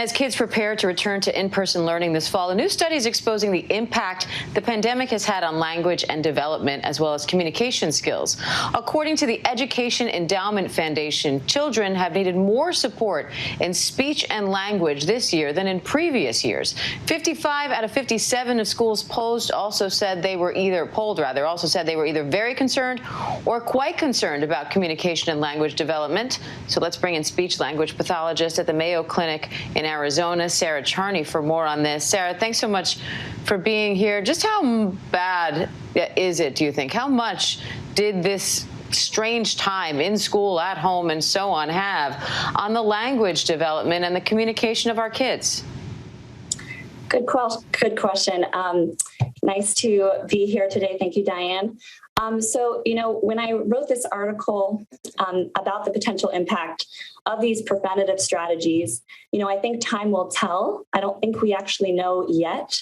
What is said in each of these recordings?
As kids prepare to return to in-person learning this fall, a new study is exposing the impact the pandemic has had on language and development, as well as communication skills. According to the Education Endowment Foundation, children have needed more support in speech and language this year than in previous years. 55 out of 57 of schools also said they were either very concerned or quite concerned about communication and language development. So let's bring in speech-language pathologist at the Mayo Clinic in Arizona, Sarah Charney, for more on this. Sarah, thanks so much for being here. Just how bad is it, do you think? How much did this strange time in school, at home, and so on have on the language development and the communication of our kids? Good question. Nice to be here today. Thank you, Diane. When I wrote this article about the potential impact of these preventative strategies, I think time will tell. I don't think we actually know yet.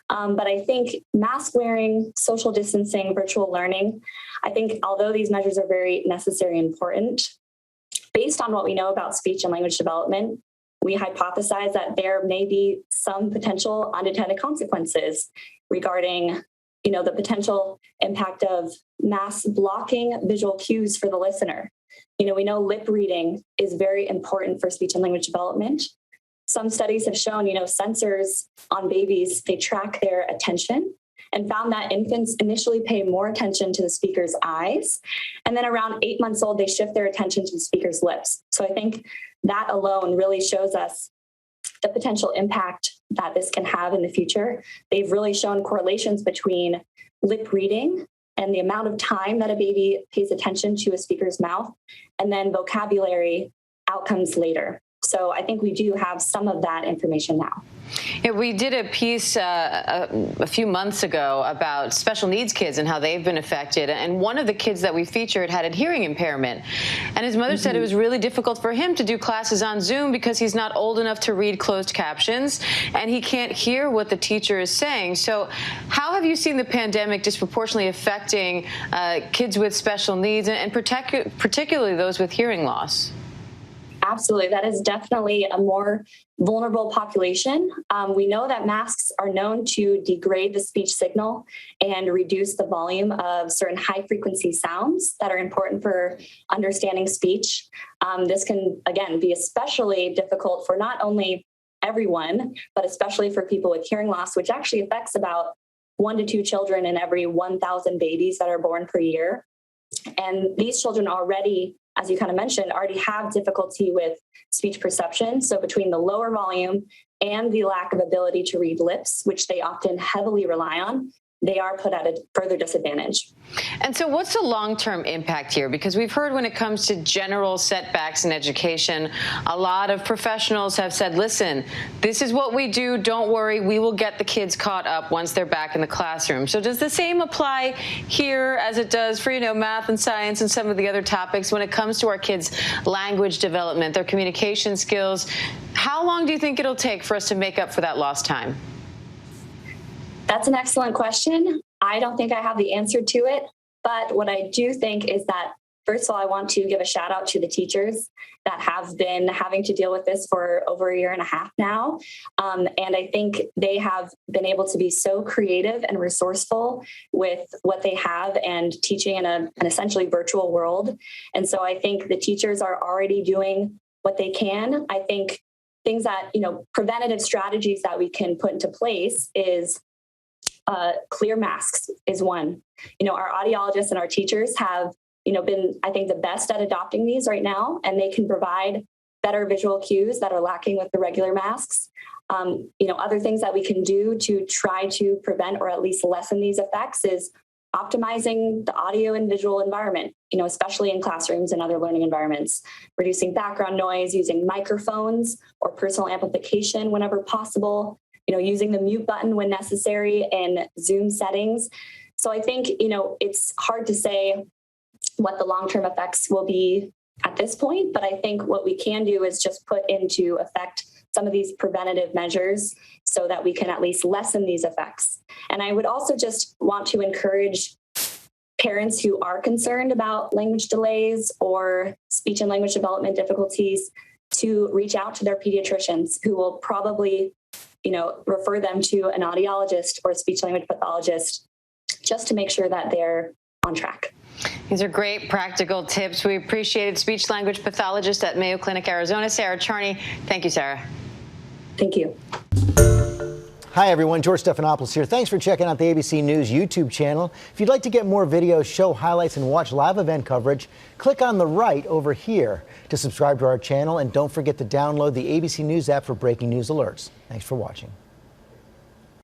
But I think mask wearing, social distancing, virtual learning, I think although these measures are very necessary and important, based on what we know about speech and language development, we hypothesize that there may be some potential unintended consequences regarding the potential impact of mass blocking visual cues for the listener. We know lip reading is very important for speech and language development. Some studies have shown, sensors on babies, they track their attention and found that infants initially pay more attention to the speaker's eyes. And then around 8 months old, they shift their attention to the speaker's lips. So I think that alone really shows us the potential impact that this can have in the future. They've really shown correlations between lip reading and the amount of time that a baby pays attention to a speaker's mouth, and then vocabulary outcomes later. So I think we do have some of that information now. Yeah, we did a piece a few months ago about special needs kids and how they've been affected. And one of the kids that we featured had a hearing impairment. And his mother said it was really difficult for him to do classes on Zoom because he's not old enough to read closed captions and he can't hear what the teacher is saying. So how have you seen the pandemic disproportionately affecting kids with special needs and particularly those with hearing loss? Absolutely. That is definitely a more vulnerable population. We know that masks are known to degrade the speech signal and reduce the volume of certain high-frequency sounds that are important for understanding speech. This can, again, be especially difficult for not only everyone, but especially for people with hearing loss, which actually affects about 1 to 2 children in every 1,000 babies that are born per year. And these children already, as you kind of mentioned, already have difficulty with speech perception. So between the lower volume and the lack of ability to read lips, which they often heavily rely on, they are put at a further disadvantage. And so what's the long-term impact here? Because we've heard when it comes to general setbacks in education, a lot of professionals have said, listen, this is what we do. Don't worry. We will get the kids caught up once they're back in the classroom. So does the same apply here as it does for, math and science and some of the other topics when it comes to our kids' language development, their communication skills? How long do you think it'll take for us to make up for that lost time? That's an excellent question. I don't think I have the answer to it, but what I do think is that, first of all, I want to give a shout out to the teachers that have been having to deal with this for over 1.5 years now. And I think they have been able to be so creative and resourceful with what they have and teaching in an essentially virtual world. And so I think the teachers are already doing what they can. I think things that, preventative strategies that we can put into place is clear masks is one. Our audiologists and our teachers have, been, I think, the best at adopting these right now, and they can provide better visual cues that are lacking with the regular masks. Other things that we can do to try to prevent or at least lessen these effects is optimizing the audio and visual environment, especially in classrooms and other learning environments, reducing background noise, using microphones or personal amplification whenever possible, using the mute button when necessary in Zoom settings. So I think, it's hard to say what the long-term effects will be at this point, but I think what we can do is just put into effect some of these preventative measures so that we can at least lessen these effects. And I would also just want to encourage parents who are concerned about language delays or speech and language development difficulties to reach out to their pediatricians, who will probably, refer them to an audiologist or a speech language pathologist, just to make sure that they're on track. These are great practical tips. We appreciate it. Speech language pathologist at Mayo Clinic, Arizona, Sarah Charney. Thank you, Sarah. Thank you. Hi, everyone. George Stephanopoulos here. Thanks for checking out the ABC News YouTube channel. If you'd like to get more videos, show highlights, and watch live event coverage, click on the right over here to subscribe to our channel. And don't forget to download the ABC News app for breaking news alerts. Thanks for watching.